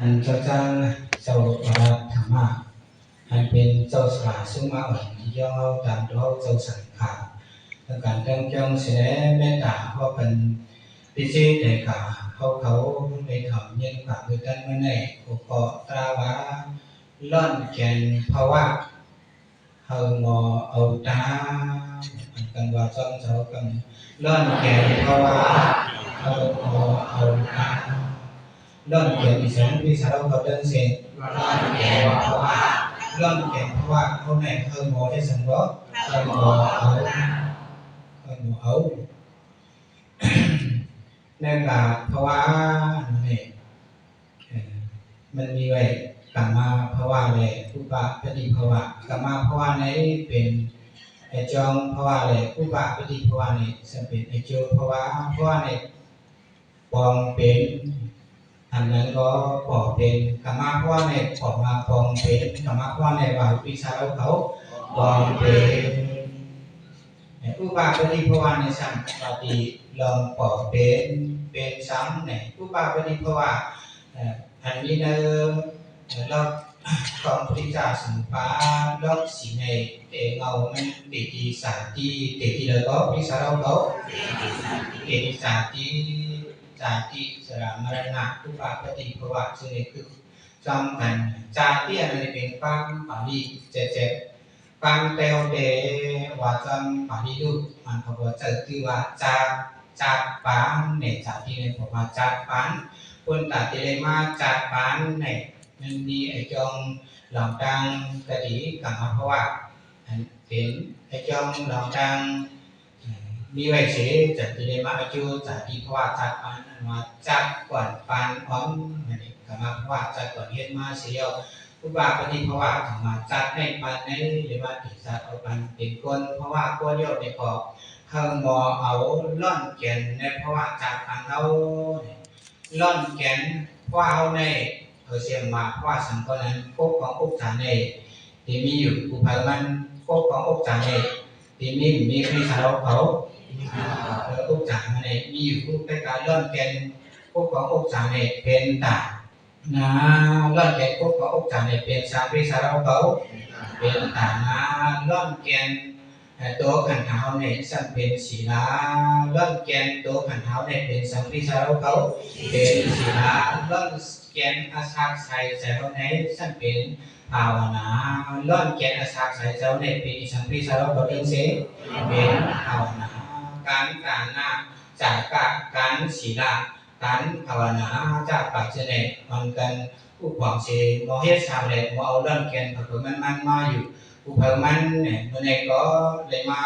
อันเจ้าจ้างเจ้าธรรมะอันเป็นเจ้าสลาสุมาอ่อนที่ย่อตามตัวเจ้าสังขารและการตั้งจ้องเสนอเมตตาเพราะเป็นพิเศษในกาเขาในถอนเย็นกว่าคือตั้งเมื่อไหร่อุปตราวาล่อนแกนภาวะเฮางอเอาตากันว่าจ้องเจ้ากันล่อนแกนภาวะเฮางอเอาตาล่อนแกนอีสานพิสารเขาเดินเสียงล่อนแกนภาวะล่อนแกนภาวะเขาไหนเฮางอให้สังก็เฮางอเอาในการภาวะนี่มันมีไว้กรรมาภาวะเลยอุปาปฏิภาวะกรรมาภาวะในเป็นไอจองภาวะเลยอุปาปฏิภาวะในสัมเป็นไอโจภาวะภาวะในปองเป็นอันนั้นก็ปองเป็นกรรมาภาวะในปองมาปองเป็นกรรมาภาวะในว่าวิชาเขาปองเป็นอุปาปฏิภาวะในสัมปฏิลองปองเป็นซ้ำในอุปาปฏิภาวะอันนี้เนรอบของพระเจ้าสัมปารอบสีในเตเงามันเตติสาติเตติแล้วก็พิสารเราก็เตติสาติสระมรณะทุปาปฏิภวะซึ่งคือจำกันจาติอันนี้เป็นฟังปาลีเจ็ดฟังเตวเตว่าจำปาลีดูมันเขาบอกจะคือว่าจากปานในจาติในผมว่าจากปานคนตัดเตเลมาจากปานในมันมีไอ้จองหลองดังกระดีกับมาเพราะว่าเป็นไอ้จองหลองดังมีไว้เสียจากเตเลมาจูจากที่เพราะว่าจากปานมาจากก่อนปานอ้อมนี่กับมาเพราะว่าจากก่อนเฮ็ดมาเสียอุบาปฏิเพราะว่าถึงมาจากในปานในหรือว่าติดจากเอาปานเป็นคนเพราะว่าก้นโยกในขอบเข้ามอเอาล่อนแกนในเพราะว่าจากปานเอาล่อนแกนว่าเอาในเสียงมาว่าสังกัดนั้นพวกของอุปจาระที่มีอยู่อุปามันพวกของอุปจาระที่มีพิสารเขาอุปจาระในมีอยู่ผู้เป็นการล่อนแกนพวกของอุปจาระเป็นตานะล่อนแกนพวกของอุปจาระเป็นสามพิสารเขาเป็นตานะล่อนแกนตัวขันเท้าในสัมเป็นศีลาล่อนแกนตัวขันเท้าในเป็นสัมพิสารเขาเป็นศีลาล่อนแกนอาศักใส่ใจเขาในสัมเป็นภาวนาล่อนแกนอาศักใส่ใจในเป็นสัมพิสารเขาเป็นเสเป็นภาวนาการนาจากการศีลาการภาวนาจากปัจเจเนมันกันผู้ความเสมอเหตุสามเลยมอเอาล่อนแกนผักมันมาอยู่ผู้เพิ่มมันเนี่ยเมื่อไหร่ก็เลยมา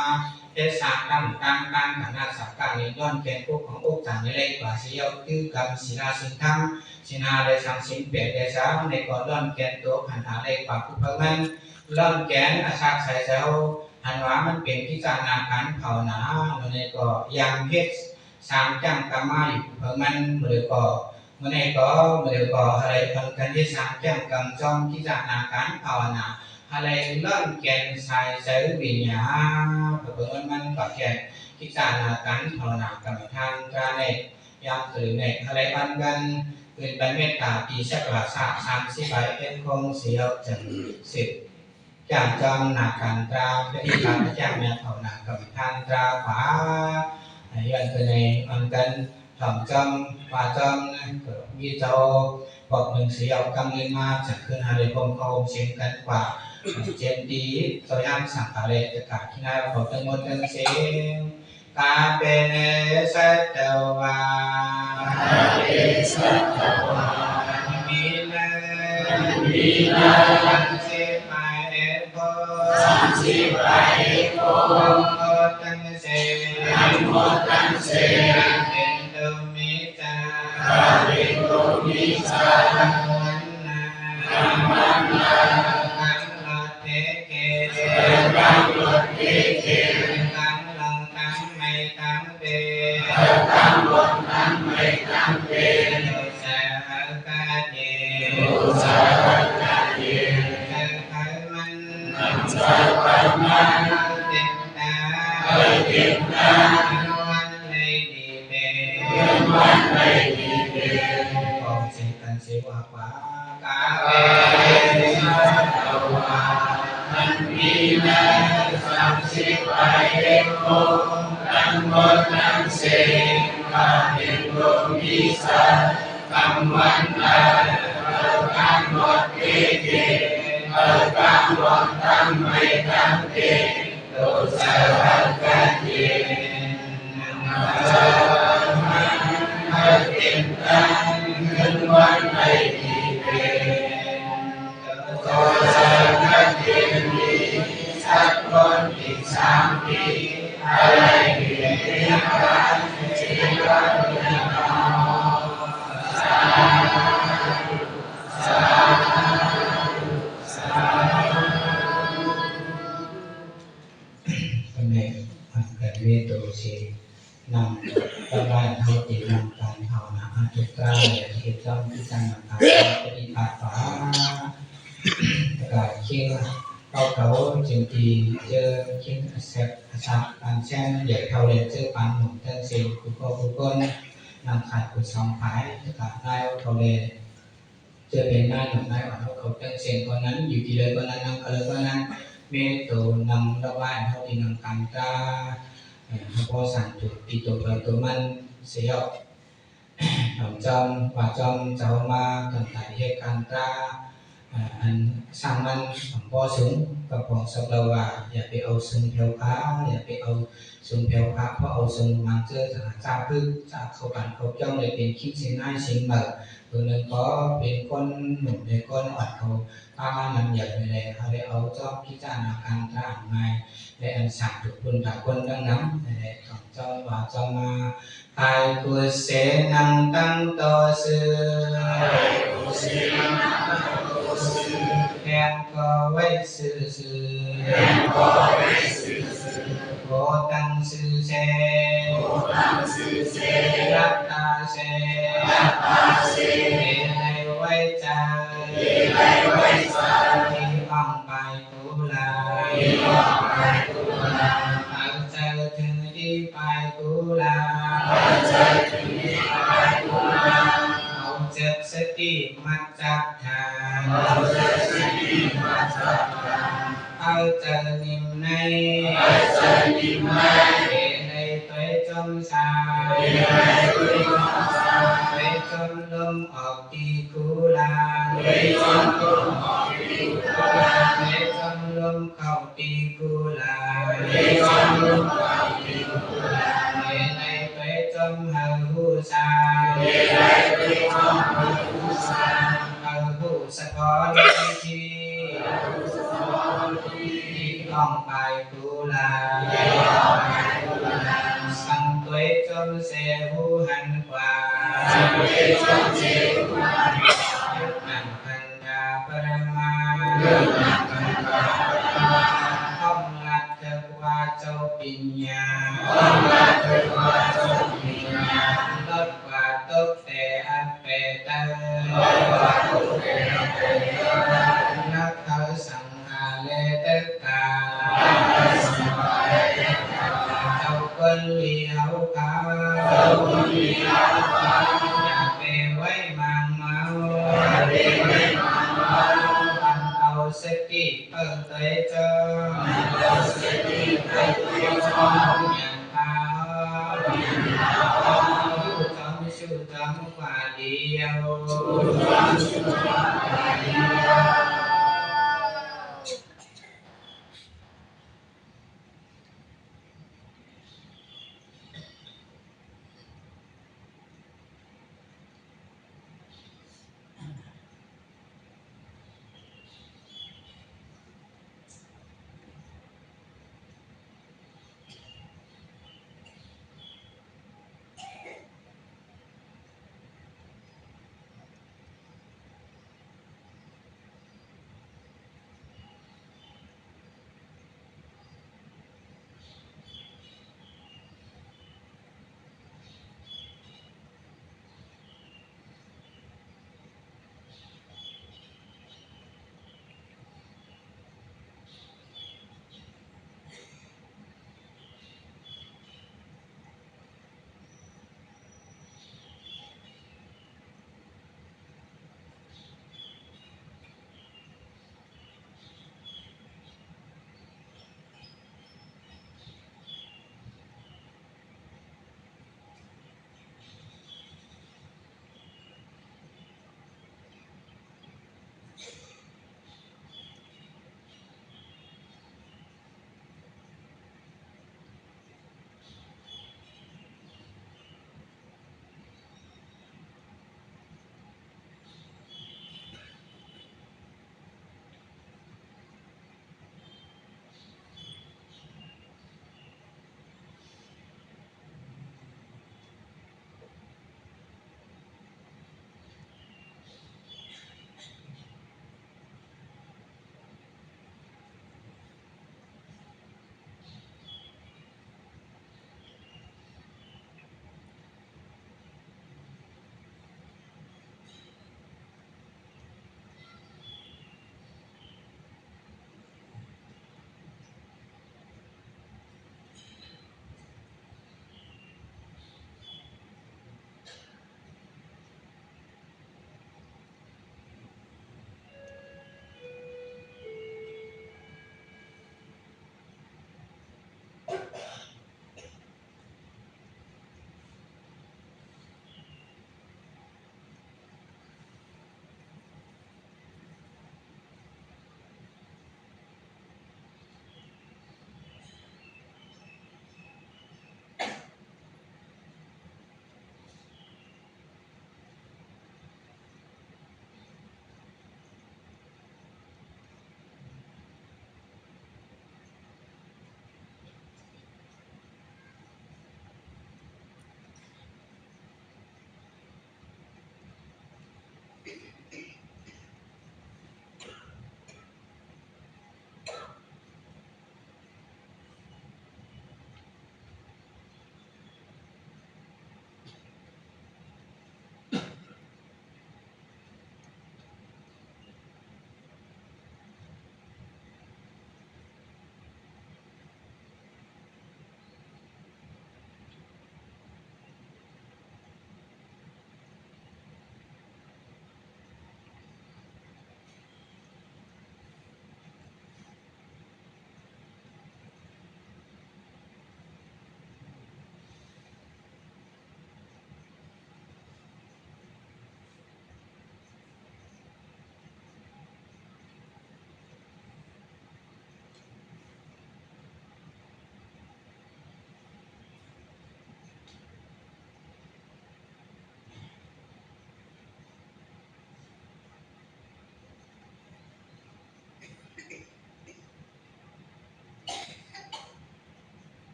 เทศนาตั้งขนาดสักการในย้อนแกนพวกของอกจางในเลขกว่าเสียวคือกรรมศีลาสินธรรมศีลาได้สังสินเปลี่ยนได้สาวในก่อนย้อนแกนตัวขันหาเลขกว่าผู้เพิ่มมันย้อนแกนอาศักใส่เจ้าหันว่ามันเป็นพิจารณาการภาวนาเมื่อไหร่ก็ยังเฮ็ดสามจังกรรมมาอยู่เพิ่มมันเมื่อไหร่ก็อะไรพันกันที่สามจังกรรมจ้องพิจารณาการภาวนาอะไรเริ่มแกนสายเสือวิญญาเปิดมันกับแกนกิจารณาการภาวนากรรมฐานการในยามตื่นในอะไรปันกันเป็นไปเมตตาปีชักราชา30 ใบเป็นคงเสียวจัง10จากจอมหนักการตราเป็นการประจักษ์ในภาวนากรรมฐานตราฝาย้อนตัวในมันกันถ่อมจอมฝาจอมมีเจ้าบอกหนึ่งเสียวกำเงินมาจากคืนหาเลยคงเขาเสียงกันกว่าเจนดีสยามสังขารเลยจะกาที่น่าขอตั้งหมดตั้งเสียงกาเป็นสัตวามีนาสังสิไปโกตั้งเสียงเป็นตุมิจามันนาตั้งลังตั้งไม่ตั้งเบโยสากาเยจักมันเต็มตาวันเลยดีเบของเสกันเสวะขวา กาเวสัตวาทันทีนัสสัมสิไปเอโกทั้งหมดทั้งสิ้นข้าเป็นผู้มีสัตว์กำวันนั้นการหมดพิธีการหมดทั้งไม่ทั้งเองตุสาหักกันเองนาจาหักเองตั้งขึ้นวันไม่ดีเป็นตุสาหักเองมีสักคนอีก3 ปีอะไรเปลี่ยนเปลี่ยนกันชีวิตเราเวโตสินำประการเฮาตินำการเฮานะทุกการอย่างที่ต้องที่จังนำการปฏิบัติฟ้าประกาศเคียงเขาจึงที่เจอเคียงแซ่บสักการแช่งใหญ่เท่าเรียนเจอปานหนุ่มทั้งสิ้นผู้คนนำขาดผู้สองฝ่ายประกาศได้ว่าเขาเลยเจอเป็นได้หนุ่มได้ว่าเขาทั้งสิ้นคนนั้นอยู่ที่เลยคนนั้นนำเลยคนนั้นเมตโตนำระว่านเฮาที่นำการตาพอสั่งจุดติตัวไปตัวมันเสียจอมว่าจอมเจ้ามาตั้งแต่เหตุการณ์ตราอันสร้างมันพอสูงกับของสับเราว่าอย่าไปเอาซึ่งแถวขาอย่าไปเอาซึ่งแถวขาเพราะเอาซึ่งมันเจอจ้าพึ่งจ้าเข้าบ้านเขาจ้องเลยเป็นคิดสิ่งง่ายสิ่งแบบตัวนึงก็เป็นคนหนุ่มในคนอ่อนเขาพามันนำใหญ่ไปเลยเขาได้เอาจอมพิจารณาการตราใหม่ได้อันสั่งทุกคนจากคนดังนั้นได้ของเจ้าว่าเจ้ามาไอ้กุเสนังตั้งต่อซื้อแห่งก็ไว้ซื้อโกตังซื้อเสรัตตาเสในไว้ใจที่อ่องไปกุลาเอาใจถึงที่ไปกุลาเอาเจ็บสติมัดจับทางเอาใจนิ่มในในตัวจมสายไปจนลมออกที่กุลาไปจนลมเข้าที่กุลาในไปจมหาหูสาหาหูสะพอนที่ต้องไปกุลาสังตัวจมเสหูหันกว่ายุตนังพันดาปรมาห้องรักเทวาเจ้าปิญญาลดกว่าตกแต่อันเปตนักเขาสังหาเลตกาเจ้าคนเลี้ยวเขาอย่าไปไว้มังเมาเอาสติเปิดตัวเจ้าอย่างพาจอมชูจอมกว่าเดียว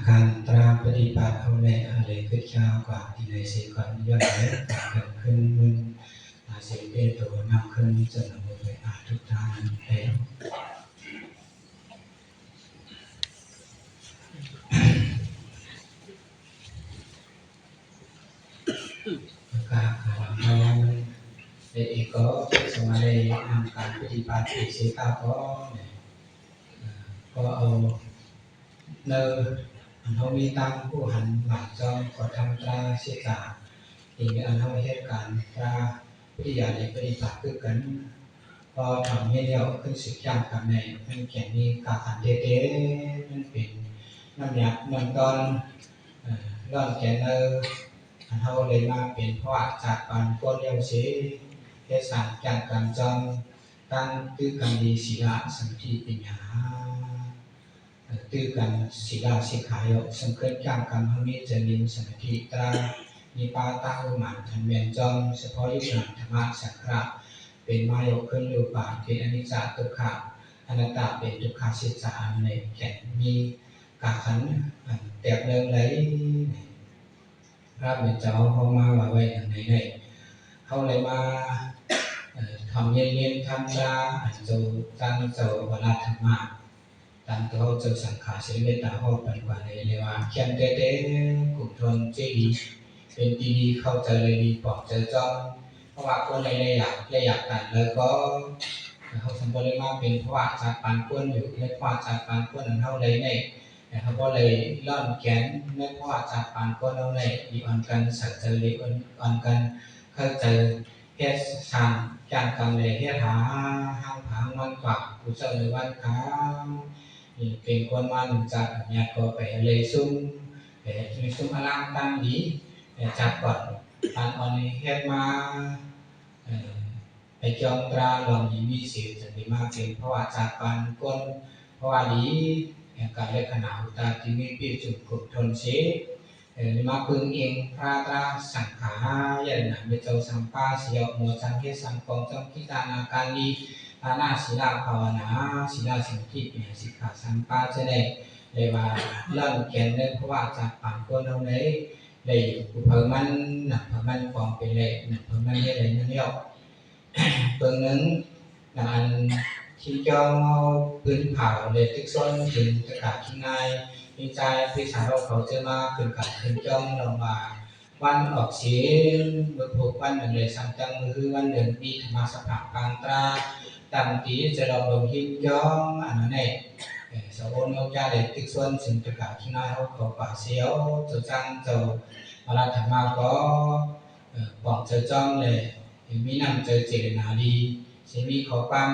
การตราปฏิบัติเอาแหละอะไรขึ้นเช้ากว่าที่ในเสียก่อนย้อนเลยการเกิดขึ้นมึงเสียเอตัวนำขึ้นจนหมดเลยทุกทางแล้วการพยายามเด็กก็สมัยนำการปฏิบัติเสียก็เอาเนื้อเขามีตั้งผู้หันหลังจอมขอทำตราเสียกาอีกอันเขาเหตุการณ์ตราวิทยาในปฏิบัติคือกันพอทำให้เดียวขึ้นสิบอย่างกันในมันเขียนมีการขันเด็ดๆมันเป็นน้ำหยักน้ำตอนร่อนแกนเนอร์เขาเลยมาเป็นเพราะจากการก้นเลี้ยวเสียเทศานจากการจอมตั้งคือการดีศีลสัมผัสปัญญาtư cần sĩ đạo sĩ khải hiệu sân khởi càng càng hâm mỹ chân linh sân thị taนิปาตาอุมันทันเมียนจอมเฉพาะยุคหลังธรรมะสังขารเป็นมาโยขึ้นรูปะเป็นอนิจจทุกขะอนัตตาเป็นทุกขสิจาในแก่มีกาขันแตกเดิมไหลรับเป็นเจ้าเขามาว่าไว้อย่างไหนไหนเขาเลยมาทำเย็นๆทำราจูตั้งเจ้าเวลาธรรมะตั้งตัวเจ้าสังขารเสด็จตาเขาปันกว่าเลยเรียกว่าเขียนเต้ๆกุศลเจดีเป็นดีเข้าใจเลยดีปลอบเจอจ้องเพราะว่าคนในอยากกันแล้วก็เขาสมบูรณ์มากเป็นเพราะว่าจากปานก้นอยู่ไม่เพราะจากปานก้นนั้นเท่าเลยเนี่ยเขาก็เลยล่อนแขนไม่เพราะจากปานก้นเท่าเลยดีอ่อนกันสัจเจริญอ่อนกันเข้าใจเฮ็ดสร้างการกำเลยเฮ็ดหาห้างผางมันกว่าผู้เจ้าในวันค้างเป็นคนมาหนึ่งจากเนี่ยก็ไปเลยซุ่มอลังตั้งดีจากก่อนอันออนเฮ็ดมาไปจองตราลองมีสิจะดีมากเป็นเพราะว่าจากการก้นเพราะว่าดีการเล็กขนาดตาที่มีปีจุดกดทนเสียมาพึงเองพระตาสังขายันหนังเบจสัมปาเสียวโมจังเทสังกองจงกิตานาการดีอาณาศิลาภาวนาศิลาสังคีเป็นสิกขาสัมปาจะได้เลยว่าเล่นเขียนเลยเพราะว่าจากปานก้นเราเลยเลยเพิ่มมันหนักเพิ่มมันความเป็นเลยหนักเพิ่มมันเยอะเลยนั่นเองเพิ่งนั้นอันที่เจ้าพื้นเผาเลยติ๊กซ้อนถึงจะกัดที่ไงมีใจพิสารเขาจะมาขึ้นกัดขึ้นจ้องลงมาวันออกเสียงบทผูกวันหนึ่งเลยสังจังมือวันหนึ่งมีธรรมะสภาพกลางตราตั้งตีจะเราลงหินย้องอันนั้นเองสาวโนจาเลยติ๊กซ้อนถึงจะกัดที่ไงเขาป่าเสียวจะจังจะมาธรรมะก็บอกจะจ้องเลยมีนำเจอเจริญนาดีเสมีเขาปัง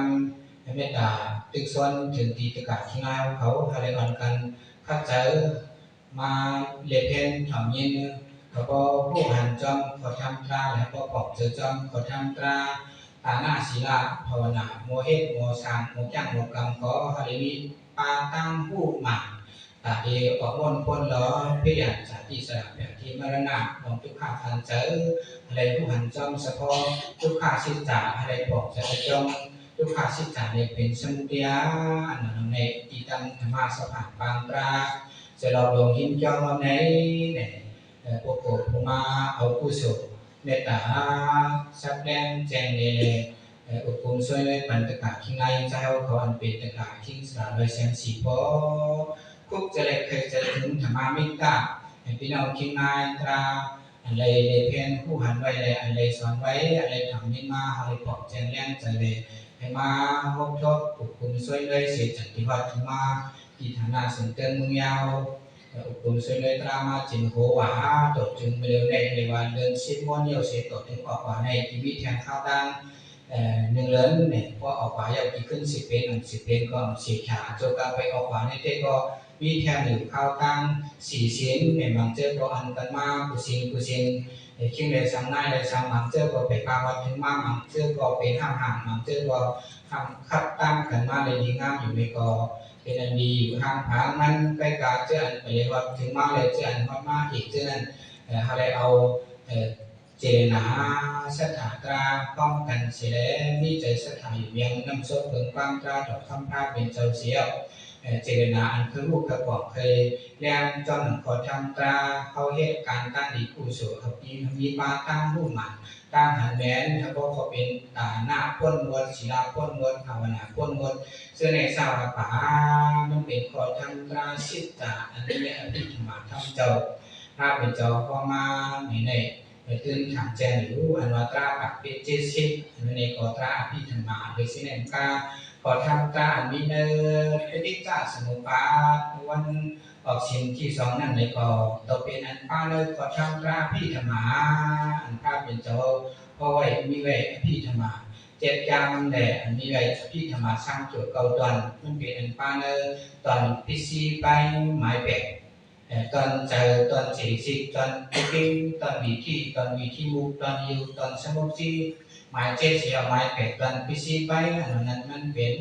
เมตตาตึกซ้อนถึงตีตะกาที่ง่ายเขาอะไรอ่อนกันข้าเจอมาเลียเพนถอมยินเขาก็ผู้หันจอมเขาทำตราแล้วก็บอกเจอจอมเขาทำตราตาหน้าศีลาภาวนาโมเฮตโมสางโมจังโมกรรมก็อะไรนี้ปาตั้งผู้หมั่นตาเอออกมนพ้นล้อเพียรสาธิสระแบบที่มรณะของทุกข้าทันเจออะไรผู้หันจอมเฉพาะทุกข้าสิจาอะไรบอกจะจอมทุกข้าสิจาเนี่ยเป็นสมุทัยอันนั้นในอิตังธรรมะสภาพบางตราจะเราลงหินจอมในเนี่ยพวกผมมาเอากุศลเมตตาสักแดงแจงเนี่ยอุปกรณ์ช่วยปันตะกาที่ไงจะให้เขาอันเป็นตะกาที่สารเลยแสงสีพอคุกจะเลยเคยจะถึงธรรมะมิตรพี่น้องคิดงานตราอะไรเพียงผู้หันไว้อะไรสอนไว้อะไรทำนิมาอะไรบอกแจ้งแรงใจเลยให้มาพบทบอุปกรณ์ช่วยเลยเสียจักรวรรดิมาที่ฐานะสังเกตเมืองยาวอุปกรณ์ช่วยเลยตรามาจินโหวาตกจึงเร็วในวันเดินชิดม้วนเยี่ยวเสียตกถึงออกว่าในที่วิทยาข้าวตั้งหนึ่งเลินเนี่ยพอออกว่าอยากขึ้น10 เป็นก็10 ขาจนการไปออกว่าในเทก็วิธีหนึ่งข้าวตั้ง4 เสียงเนี่ยบางเจ้าก็อันกันมากุศิลคิดเลยสังได้เลยสังบางเจ้าก็ไปปาวัดถึงมาบางเจ้าก็เป็นห่างบางเจ้าก็ทำคัดตั้งกันมาเลยดีงามอยู่ในก็เป็นอันดีอยู่ห่างผางมันไปกาเจ้าอันไปเลยวัดถึงมาเลยเจ้าอันมาอีกเจ้านั้นอะไรเอาเจนาสถาตราป้องกันเสียมีใจสถาอยู่เมียงน้ำซุปถึงความตราดอกคำพาเป็นเจ้าเสียว เจรนาอันคือลูกกระบอกเคยเลี้ยงจนขอทำตราเขาเหตุการณ์ตั้งดีผู้สูเขามีมาตั้งรูปมันตั้งหันแม้นถ้าบอกเขาเป็นตาหน้าพ้นวนศิลาพ้นวนภาวนาพ้นวนซึ่งในสาวป่ามันเป็นขอทำตราสิทธาอันนี้อภิธรรมทำเจ้าถ้าเป็นเจ้าพอมาในตื่นขังแจงหรืออันวัตราปักเป็นเจสิกอันนี้ขอตราอภิธรรมโดยสิเนกาขอทำตราอันมีเนปฏิจจสมุปบาทวันออกเสียงที่สองนั่นเลยก็ต่อเป็นอันป้าเลยขอทำตราอภิธรรมอันป้าเป็นเจ้าพอไว้มีไว้อภิธรรมเจ็ดยามแดดอันมีไว้อภิธรรมสร้างจุดเก่าตอนมันเป็นอันป้าเลยตอนพิซีไปหมายแปลกตอนเจอตอนสี่สิบตอนปิ้งตอนวีที่มูตอนยูตอนสมุทรีหมายเจ็ดเสียหมายแปดตอนพิซีไปอันนั้นมันเป็น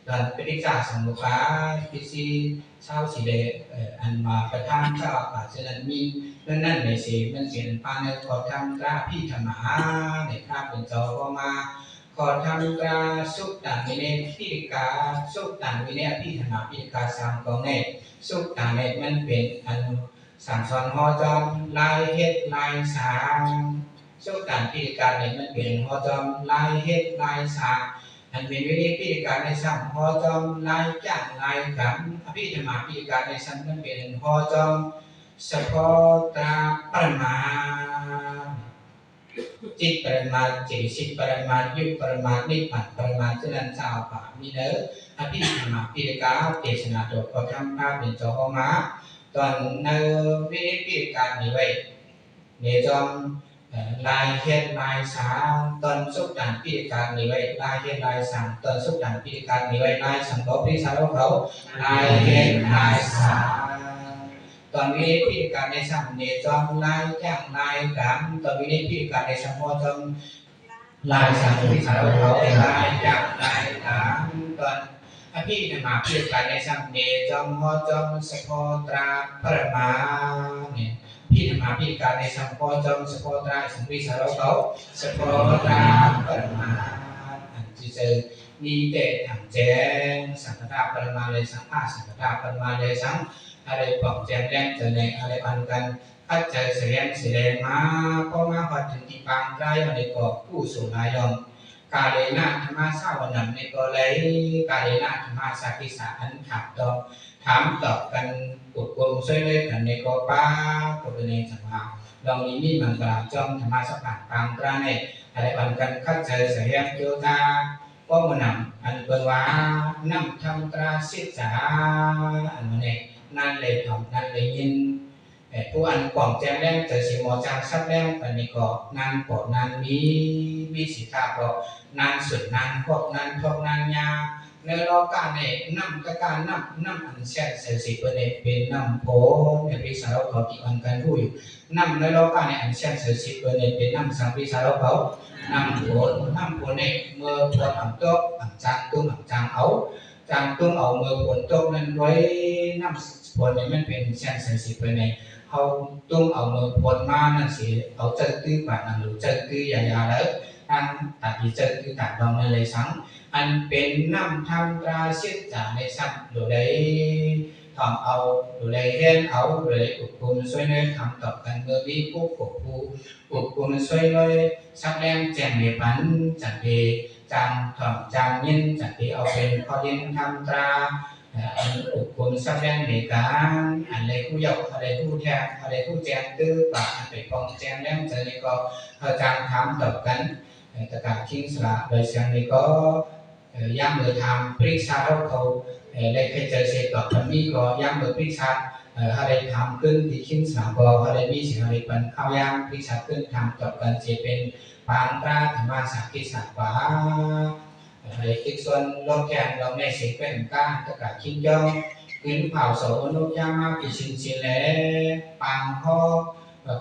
ตอนปฏิจจสมุปบาทพิซีเช้าสีแดงอันมาประทานเจ้าป่าฉะนั้นมีนั่นในสีมันเสียนปานในขอทำตราพี่ธรรมะในภาพเป็นเจ้าก็มาขอทำตราสุขต่างวินัยพิกาสุขต่างวินัยพี่ธรรมะพิกาสามกองในสุขต่างในมันเป็นอันสามซ้อนหอจอมลายเฮ็ดลายสามสุขต่างพิกาในมันเป็นหอจอมลายเฮ็ดลายสามอันเป็นวิธีพิการในสัมหอจอมลายจ้างลายกำอภิธรรมพิการในสัมนั้นเป็นหอจอมสะโพตราปรมาจิตปรมาจิตสิปรมายุปรมานิพพานปรมาฉะนั้นชาวป่ามีเนออภิธรรมพิการเทศนาโดยพอทำภาพเป็นเจ้าของมาตอนเนอวิธีพิการนี้ไว้เนจอมลายเฮ็ดลายสามตอนสุดดันพิธีการนี้ไว้ลายเฮ็ดลายสามตอนสุดดันพิธีการนี้ไว้ลายสังกปริสาวเขาลายเฮ็ดลายสามตอนนี้พิธีการในสัมเนจอมลายจ้างลายกำตอนนี้พิธีการในสัมโมจอมลายสังกปริสาวเขาลายจ้างลายกำตอนอภิธรรมพิธีการในสัมเนจอมโมจอมสโพตราปรมาเนี่ยพิธรรมพิการในสัมโพจมสโพตราสัมปิสารเขาสโพตราปรมาอันที่เจอมีแต่ถังแจ้งสังฆาปรมาเลยสังฆาสังฆาปรมาเลยสังอะไรปลอกแจงแรงเจอในอะไรปันกันพัดเจอเสียงมาพอมาพอถึงที่ปางได้ในกอบผู้สูงอายุกาเลนะธรรมะสาวนำในก็เลยกาเลนะธรรมะสักกิสาอันขับตอถามตอบกันปุดกลมช่วยเลยกันในก็ป้าก็เป็นในสัมภาระเรานี้มีมันกล่าวจอมธรรมะสัพพะปางกลางในอะไรปันกันคัดเจอเสียงโยธาก็มันนำอันเป็นว่านำทำตราศิษาอันนี้นั่นเลยทำนั่นเลยยินผู้อันกล่องแจ้งแรงเจอสีหมอจางซับแรงปันนี้ก็นานปอดนานมีสีขาวก็นานสุดนานพวกนานทอกนานยาในโลกาเนี่ยนำกการนำอันเสียเสียสิเป็นนำโพในพิสารเขาที่อันกันรู้อยู่นำในโลกาเนี่ยอันเสียเสียสิเป็นนำสังพิสารเขานำโพเนี่ยเมื่อพอทำโต๊ะอันจางตุ้งอันจางเอาเมื่อผลโต๊ะนั้นไว้นำผลเนี่ยมันเป็นเสียเสียสิเป็นในเขาตุ้งเอาเมื่อผลมานั่นสิเอาเจอตื้อแบบนั้นหรือเจอตื้อยาแล้วอันตัดที่เจอตื้อตัดดองในเลยสังอันเป็นน้ำทำตราเสียจากในสัมโดยได้ทำเอาโดยได้เรียนเอาโดยได้อุปกรณ์ช่วยในทำต่อกันเมื่อมีผู้อุปกรณ์ช่วยเลยสักแรงแจงในปันจัดเดจังถอดจังยินจัดเดเอาเป็นข้อเรียนทำตราอันอุปกรณ์สักแรงในการอันใดผู้ยกอะไรผู้แทนอะไรผู้แจงตื้อปากอันเป็นกองแจงแรงเจอในก็เขาจังทำต่อกันแต่การทิ้งสละโดยเสียงนี้ก็ย้ำมือทำปริศาเราเขาได้เคยเจอเสร็จต่อจากนี้ก็ย้ำมือปริศาอะไรทำขึ้นที่ทิ้งสละก็อะไรมีสิ่งอะไรเป็นข้าวย้ำปริศาขึ้นทำต่อกันจะเป็นปางตราธรรมะสักกิสักวาอะไรที่ส่วนโลกแก่เราในสิ่งเป็นการตะการทิ้งย่อขึ้นเผาโสนุยามาปิชินสิเลปางข้อ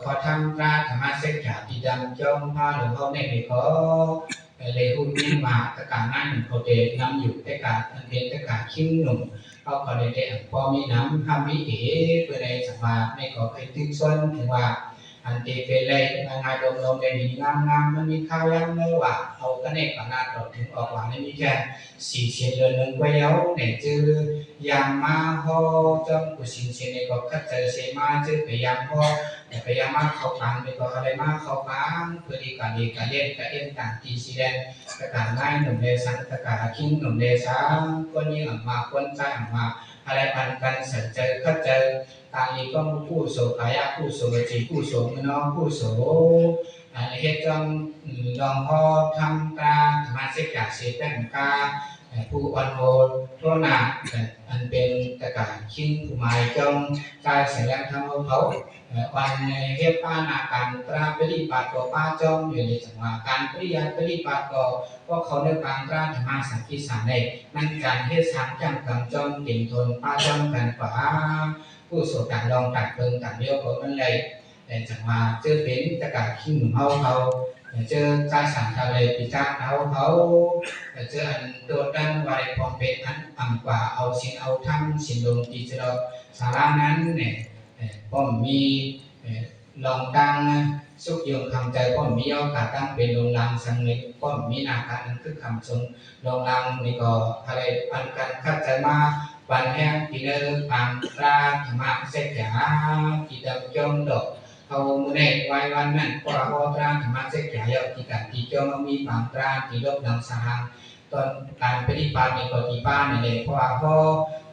ขอทำตราธรรมะเสกขาที่ดำจงพาหลวงพ่อในนี้ก็เลยพูดนิ่งมาตะการนั่นเขาเดนำอยู่ตะการอันเป็นตะการขิ้งหนุ่มเขาก็ได้พอมีน้ำทำมีเอ๋เพื่อในสัมมาไม่ก็เคยตึกซ้นถึงว่า อันที่เป็นเลยงานดมๆในมีงามมันมีข้าวยังเนื้อว่าเอาก็เนกขนาดเราถึงออกว่านี่มีแค่4 เดือนนึงก็แล้วไหนจื้อยางมาฮอจอมกุศินเชนก็คัดเจอเสมาจื้อไปยางฮอแต่ไปยางมาเขาปานไปก็อะไรมาเขาปานเพื่อดีการเล่นการเล่นต่างตีสีแดงการง่ายหนุ่มเดซันการคิงหนุ่มเดซันคนนี้ออกมาคนใจออกมาอะไรพันกันสัจเจอคัดเจอการนี้ก็ผู้โสกายะผู้โสจีผู้โสมโนผู้โสเหตุจงลองพอทำกาธรรมะเสกเสด็จกาผู้อันโหดโทนาอันเป็นตะการขิ้งผู้หมายจงกายแสดงธรรมเขาวันเหตุปานาการตราปฏิบัติต่อป้าจงอยู่ในจังหวะการปฏิบัติต่อพวกเขาในบางร้านธรรมะสังกิสานในมันการเทศสามจังกำจงติ่งทนป้าจงกันฝ่าผู้โสดลองตัดเบิ่งตัดเดียวก็มันเลยแต่จังหวะเจอเป็นตะการขิ้งเขาเจอการสั่งทะเลปีจ้าเขาเจออันโดดดันวายความเป็นอันอ่ำกว่าเอาสิ่งเอาทั้งสิ่งลงตีจะเราสาระนั้นเนี่ยป้อมมีลองตั้งสุขยงคำใจป้อมมีเอาขาตั้งเป็นลงลังสังเกตป้อมมีนาการนั้นคือคำทรงลงลังนี่ก็อะไรอันกันคัดใจมาวันแห่งที่เดิมปังราธรรมะเสกยาที่ดำจงดอกเขาเมื่อในวันนั้นพระโอตราธรรมะเสกยาที่กันที่จงมีบางตราที่ลบดังสางตอนการปฏิบัติในกติบ้านในเด็กเพราะว่าพ่อ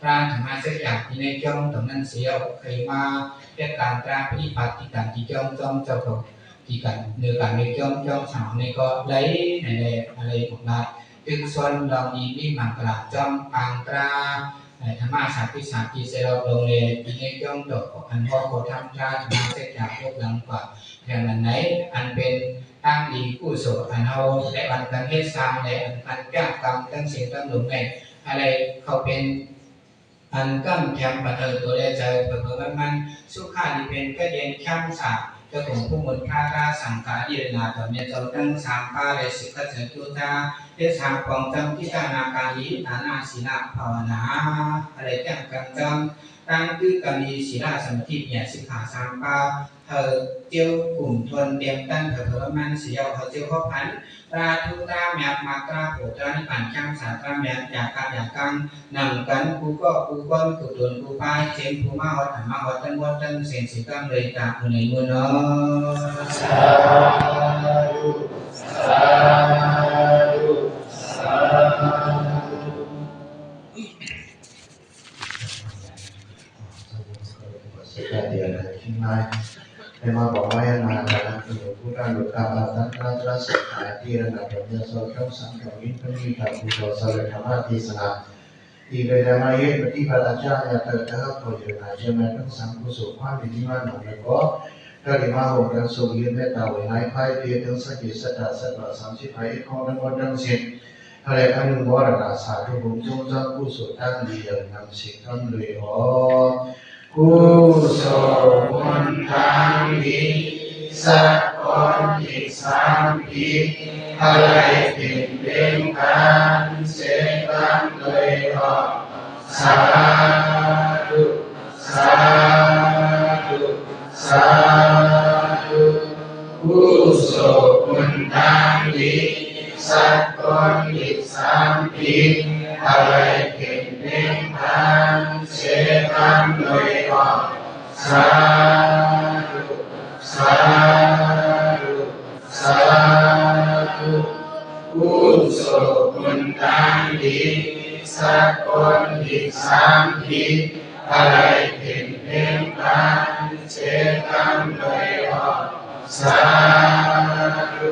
ตราธรรมะเสกยาที่ในจงตรงนั้นเสียวเคยมาเรื่องการตราปฏิบัติที่กันที่จงเจ้าของที่กันเนื้อการในจงสามในก็ได้ในอะไรของเราจึงส่วนเรามีมังกรจอมปังตราธรรมะสัพพิสัพพิเสเราลงเลยที่ในจงดอกอันพ่อโคทำตราธรรมะเสกยาพวกหลังกว่าอย่างนั้นไหนอันเป็นตั้งดีผู้โสดอันเอาและอันกันเทศสามและอันแก้กรรมตั้งเสียงตั้งหลงในอะไรเขาเป็นอันกั้มแคมปัตเตอร์ตัวได้ใจเผื่อมันสุขาดีเป็นก็เย็นข้ามสาเจ้าของผู้หมดค่าราสังขาดีนาต่อเมียเจ้าตั้งสามป้าเลยสิกเสจุตาเทศสามกองจำที่นานาการีฐานาศีลภาวนาอะไรแก้กันจำตั้งคือกามีศีลสมาธิเนี่ยสิกขาสามป้าเธอเจียวกลุ่มทนเตรียมตั้งเผื่อมันเสียวเขาเจียวข้อพันตราทุตาแมบมากราโผตรานิพานข้างสาตราแมบอยากกังนำกันกูก็กูก้อนกูตุนกูป้ายเจมกูมาวัดธรรมะวัดตั้งเสียงสิตั้งเลยตาคนไหนมือเนาะสาธุสาธุสาธุเดียวเลยที่มาได้มาบอกว่าให้มาการนั้นคือผู้การหลุดกรรมเราทั้งรัศมีที่ระดับเดียวโซ่ทั้งสังเกตวิปนิการบุโรสเลธรรมะที่สนาที่เวลามาเย็นปฏิบัติอาจารย์เกิดจากผลจากนายเชื่อมั่นทั้งสังกุศลความดีที่มาหนุนแล้วก็ถ้าได้มาหกทั้งสุริยเมตตาวินัยไพ่เพียรทั้งสติสัจจะสัจจะสัมสิทธิ์ไพ่ข้อทั้งหมดทั้งสิ้นอะไรทั้งหนึ่งวรณาสาธุบุญจงจำกุศลตั้งดีอย่างนำสิ่งทั้งเลยกุศลบุญทั้งดีสักคนอีกสามปีอะไรเป็นการเสกตั้งเลยสาธุสาธุสาธุกุศลบุญทั้งดีสักคนอีกสามปีอะไรเป็นการเสกตั้งเลยสาธุสาธุสาธุกุศลบุญทั้งดีสักคนอีกสามปีอะไรเป็นการเสกตั้งเลยสาธุ